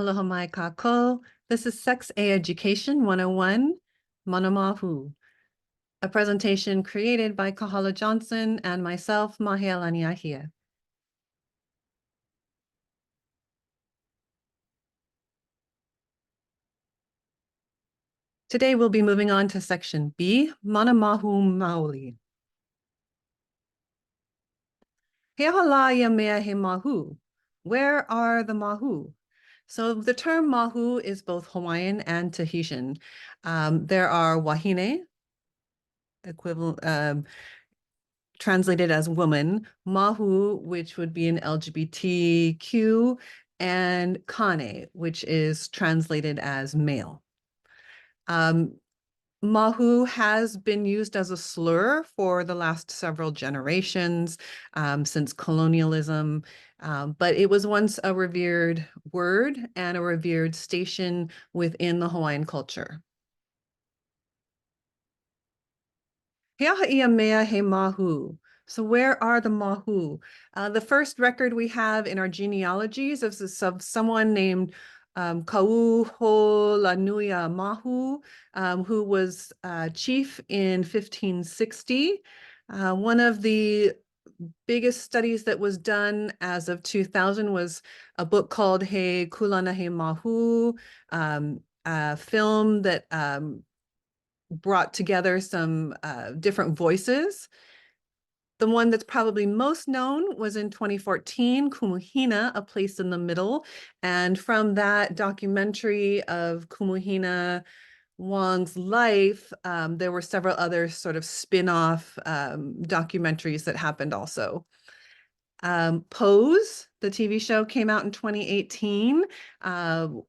Aloha mai kako. This is Sex Education 101, Mana Mahu, a presentation created by Kahala Johnson and myself, Mahealani Ahia. Today we'll be moving on to section B, Mana Mahu Maoli. He hala ia mea he Mahu. Where are the Mahu? So the term Mahu is both Hawaiian and Tahitian. There are wahine, equivalent, translated as woman, Mahu, which would be an LGBTQ, and Kane, which is translated as male. Mahu has been used as a slur for the last several generations since colonialism, but it was once a revered word and a revered station within the Hawaiian culture. Heaha ia mea he Mahu. So where are the Mahu? The first record we have in our genealogies is of someone named Kauholanuia Mahu, who was chief in 1560. One of the biggest studies that was done as of 2000 was a book called He Kulana He Mahu, a film that brought together some different voices. The one that's probably most known was in 2014, Kumuhina, A Place in the Middle. And from that documentary of Kumuhina Wang's life, there were several other sort of spin-off documentaries that happened also. Pose, the TV show, came out in 2018. And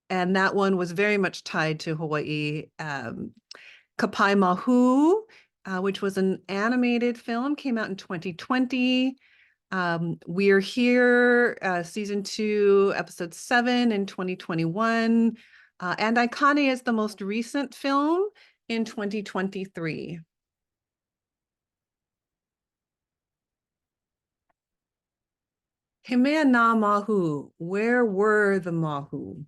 that one was very much tied to Hawaii. Kapai Mahu, which was an animated film, came out in 2020. We're Here, season 2, episode 7 in 2021. And Aikane is the most recent film in 2023. He mea nā Mahu, where were the Mahu?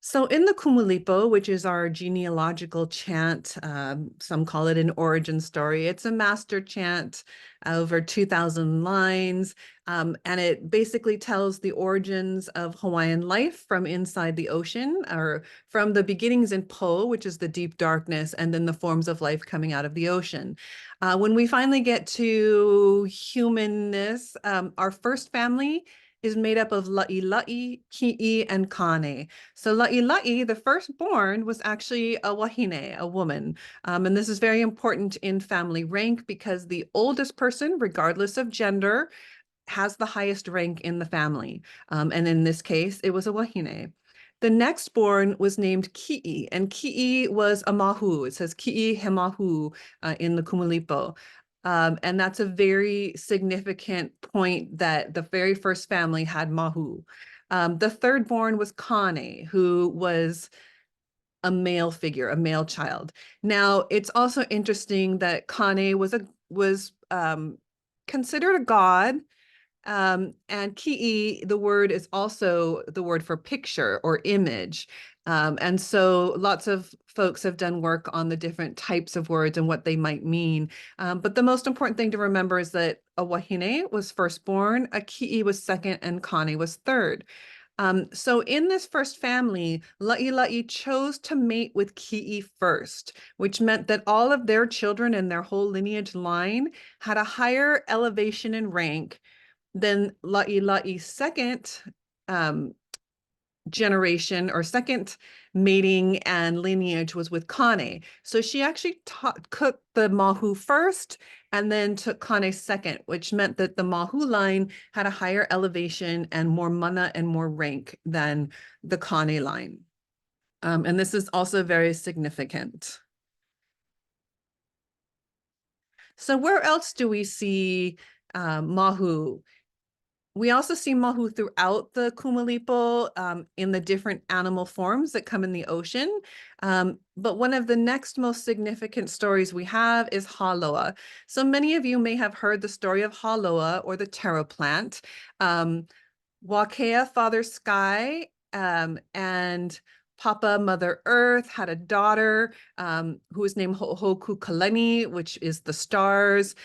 So in the Kumulipo, which is our genealogical chant, some call it an origin story. It's a master chant, over 2,000 lines, and it basically tells the origins of Hawaiian life from inside the ocean, or from the beginnings in Po, which is the deep darkness, and then the forms of life coming out of the ocean. When we finally get to humanness, our first family is made up of la'i, ki'i, and kane. So la'i, the firstborn, was actually a wahine, a woman. And this is very important in family rank because the oldest person, regardless of gender, has the highest rank in the family. And in this case, it was a wahine. The next born was named Ki'i, and Ki'i was a Mahu. It says Ki'i he Mahu in the Kumulipo. And that's a very significant point that the very first family had Mahu. The third born was Kane, who was a male figure, a male child. Now, it's also interesting that Kane was considered a god. And ki'i, the word is also the word for picture or image. And so lots of folks have done work on the different types of words and what they might mean. But the most important thing to remember is that a wahine was firstborn, a ki'i was second, and kane was third. So in this first family, la'i chose to mate with ki'i first, which meant that all of their children and their whole lineage line had a higher elevation in rank. Then la'i's second generation or second mating and lineage was with Kane. So she actually cooked the Mahu first and then took Kane second, which meant that the Mahu line had a higher elevation and more mana and more rank than the Kane line. And this is also very significant. So where else do we see Mahu? We also see Mahu throughout the Kumalipo in the different animal forms that come in the ocean. But one of the next most significant stories we have is Haloa. So many of you may have heard the story of Haloa or the taro plant. Wakea, Father Sky, and Papa Mother Earth had a daughter who was named Ho'ohoku Kaleni, which is the stars.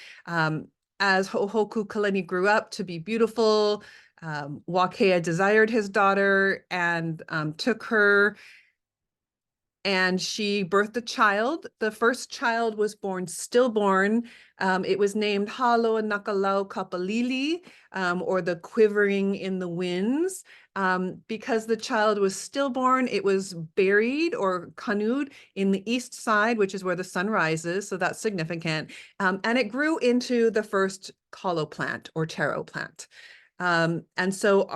As Ho'ohoku Kaleni grew up to be beautiful, Wakea desired his daughter and took her, and she birthed a child. The first child was born stillborn. It was named Halo Nakalau Kapalili, or the quivering in the winds. Because the child was stillborn, it was buried or canoed in the east side, which is where the sun rises, so that's significant. And it grew into the first kalo plant or taro plant. And so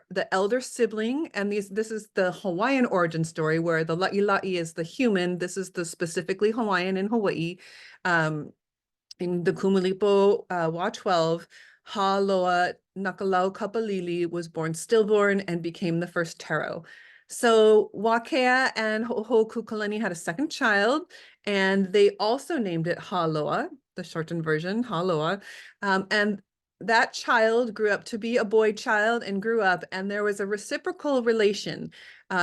the elder sibling, and this is the Hawaiian origin story where the la'i is the human. This is the specifically Hawaiian in Hawaii. In the Kumulipo Wa 12, Haloa Nakalau Kapalili was born stillborn and became the first taro. So Wakea and Ho'okukalani had a second child, and they also named it Haloa, the shortened version, Haloa. And that child grew up to be a boy child and grew up, and there was a reciprocal relation.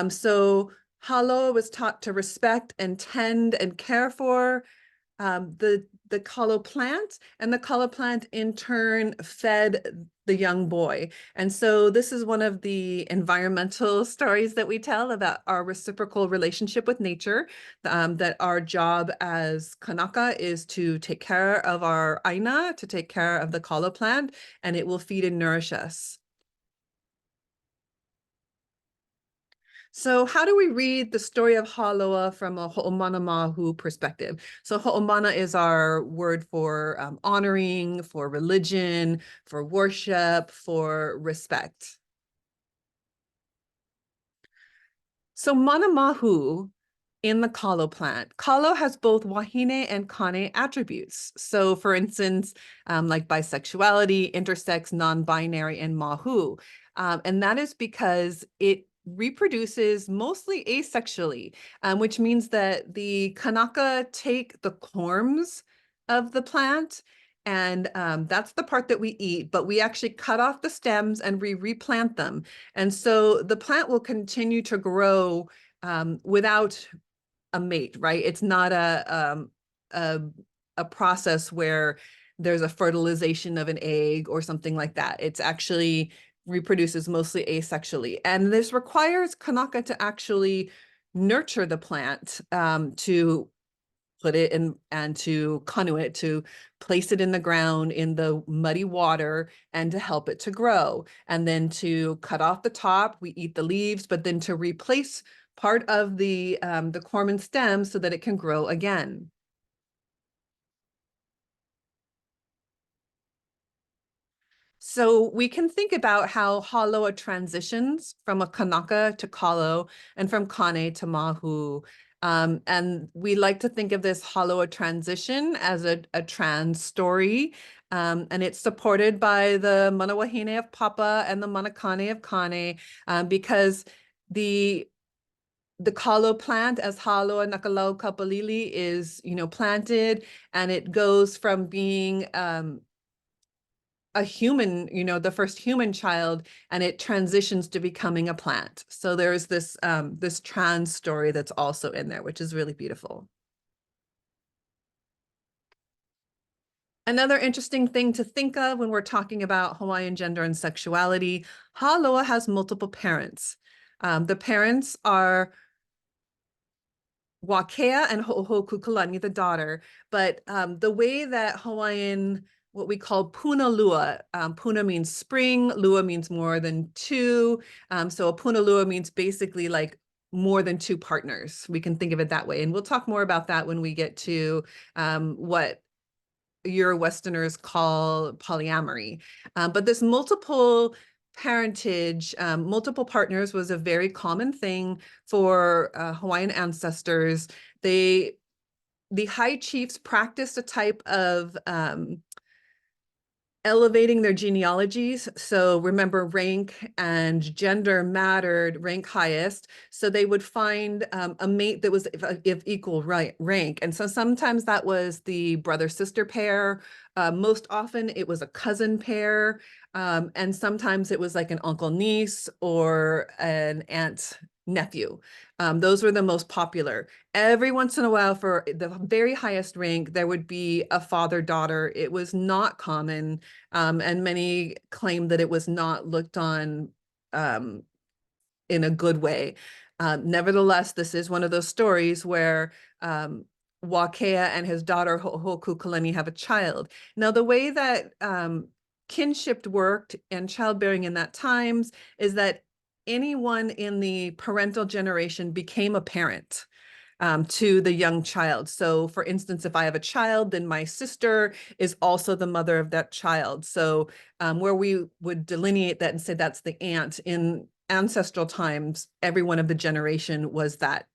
So Haloa was taught to respect and tend and care for the kalo plant, and the kalo plant in turn fed the young boy. And so this is one of the environmental stories that we tell about our reciprocal relationship with nature, that our job as Kanaka is to take care of our aina, to take care of the kalo plant, and it will feed and nourish us. So how do we read the story of Haloa from a Ho'omana Mahu perspective? So Ho'omana is our word for honoring, for religion, for worship, for respect. So Mana Mahu in the kalo plant, kalo has both wahine and kane attributes. So for instance, like bisexuality, intersex, non-binary, and mahu. And that is because it reproduces mostly asexually, which means that the Kanaka take the corms of the plant, and that's the part that we eat, but we actually cut off the stems and we replant them. And so the plant will continue to grow without a mate, right? It's not a process where there's a fertilization of an egg or something like that. It's actually reproduces mostly asexually. And this requires Kanaka to actually nurture the plant, to put it in and to kanu it, to place it in the ground in the muddy water and to help it to grow. And then to cut off the top, we eat the leaves, but then to replace part of the corm and stem so that it can grow again. So we can think about how Haloa transitions from a Kanaka to Kalo and from Kane to Mahu. And we like to think of this Haloa transition as a trans story. And it's supported by the Manawahine of Papa and the Manakane of Kane, because the kalo plant as Haloa Nakalau Kapalili is, planted, and it goes from being a human, the first human child, and it transitions to becoming a plant. So there's this this trans story that's also in there, which is really beautiful. Another interesting thing to think of when we're talking about Hawaiian gender and sexuality, Haloa has multiple parents. The parents are Wakea and Ho'okukalani, the daughter, but the way that Hawaiian, what we call puna lua, puna means spring, lua means more than two, so a puna lua means basically like more than two partners. We can think of it that way, and we'll talk more about that when we get to what Euro-Westerners call polyamory. But this multiple parentage, multiple partners was a very common thing for Hawaiian ancestors. The high chiefs practiced a type of elevating their genealogies. So remember, rank and gender mattered, rank highest. So they would find a mate that was of equal rank. And so sometimes that was the brother-sister pair. Most often it was a cousin pair. And sometimes it was like an uncle-niece or an aunt-nephew. Those were the most popular. Every once in a while, for the very highest rank, there would be a father-daughter. It was not common, and many claim that it was not looked on in a good way. Nevertheless, this is one of those stories where Wakea and his daughter Ho'okukalani have a child. Now, the way that kinship worked and childbearing in that times is that anyone in the parental generation became a parent to the young child. So for instance, if I have a child, then my sister is also the mother of that child. So where we would delineate that and say that's the aunt, in ancestral times, every one of the generation was that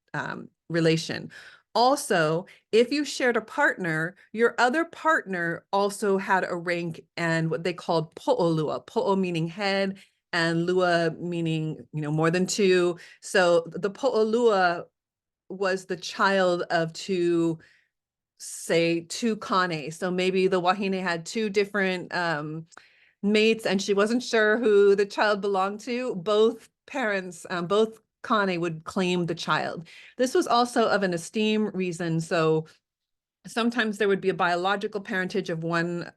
relation. Also, if you shared a partner, your other partner also had a rank and what they called po'olua, po'o meaning head, and lua meaning, more than two. So the po'olua was the child of two kane. So maybe the wahine had two different mates and she wasn't sure who the child belonged to. Both parents, both kane would claim the child. This was also of an esteem reason. So sometimes there would be a biological parentage of one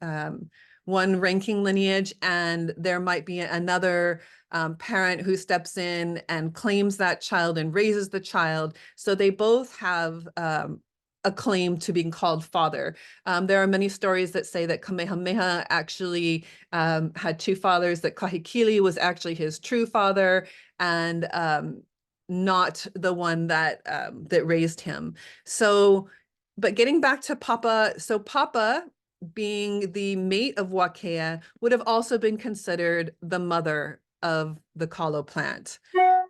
ranking lineage, and there might be another parent who steps in and claims that child and raises the child. So they both have a claim to being called father. There are many stories that say that Kamehameha actually had two fathers, that Kahekili was actually his true father and not the one that raised him. So, but getting back to Papa, so Papa, being the mate of Wakea, would have also been considered the mother of the kalo plant.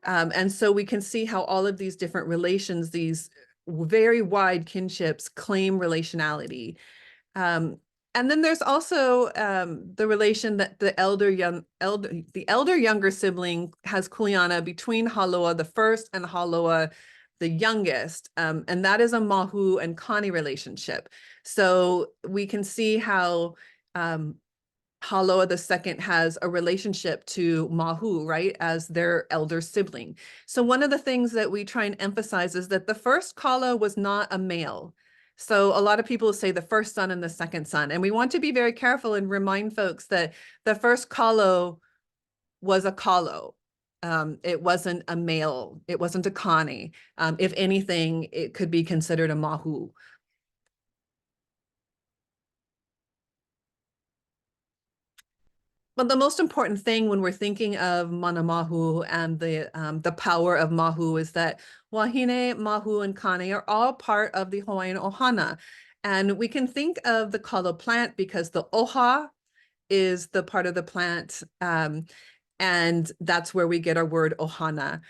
And so we can see how all of these different relations, these very wide kinships, claim relationality. And then there's also the relation that the elder younger sibling has kuleana between Haloa the first and Haloa the youngest, and that is a Mahu and Kani relationship. So we can see how Haloa the second has a relationship to Mahu, right, as their elder sibling. So one of the things that we try and emphasize is that the first kala was not a male. So a lot of people say the first son and the second son, and we want to be very careful and remind folks that the first kalo was a kalo. It wasn't a male. It wasn't a kani. If anything, it could be considered a Mahu. But the most important thing when we're thinking of Mana Mahu and the power of Mahu is that Wahine, Mahu, and Kane are all part of the Hawaiian ohana. And we can think of the kalo plant because the oha is the part of the plant, and that's where we get our word ohana.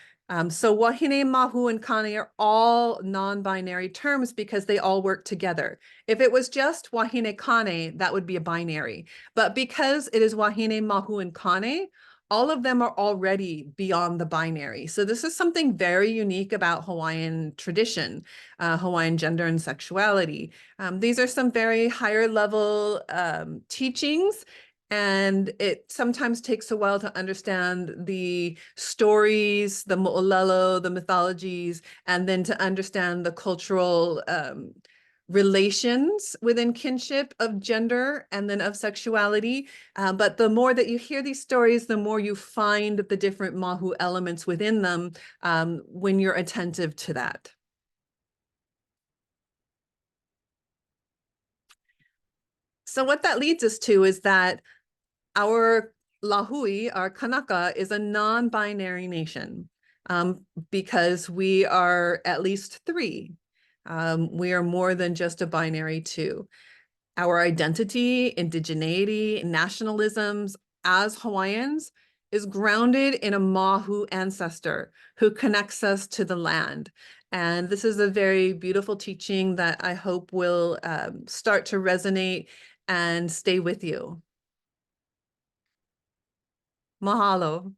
So wahine, mahu, and kane are all non-binary terms because they all work together. If it was just wahine kane, that would be a binary. But because it is wahine, mahu, and kane, all of them are already beyond the binary. So this is something very unique about Hawaiian tradition, Hawaiian gender and sexuality. These are some very higher level teachings, and it sometimes takes a while to understand the stories, the mo'olelo, the mythologies, and then to understand the cultural relations within kinship of gender and then of sexuality. But the more that you hear these stories, the more you find the different Mahu elements within them when you're attentive to that. So what that leads us to is that our Lahui, our Kanaka, is a non-binary nation because we are at least three. We are more than just a binary two. Our identity, indigeneity, nationalisms as Hawaiians is grounded in a Mahu ancestor who connects us to the land. And this is a very beautiful teaching that I hope will start to resonate and stay with you. Mahalo.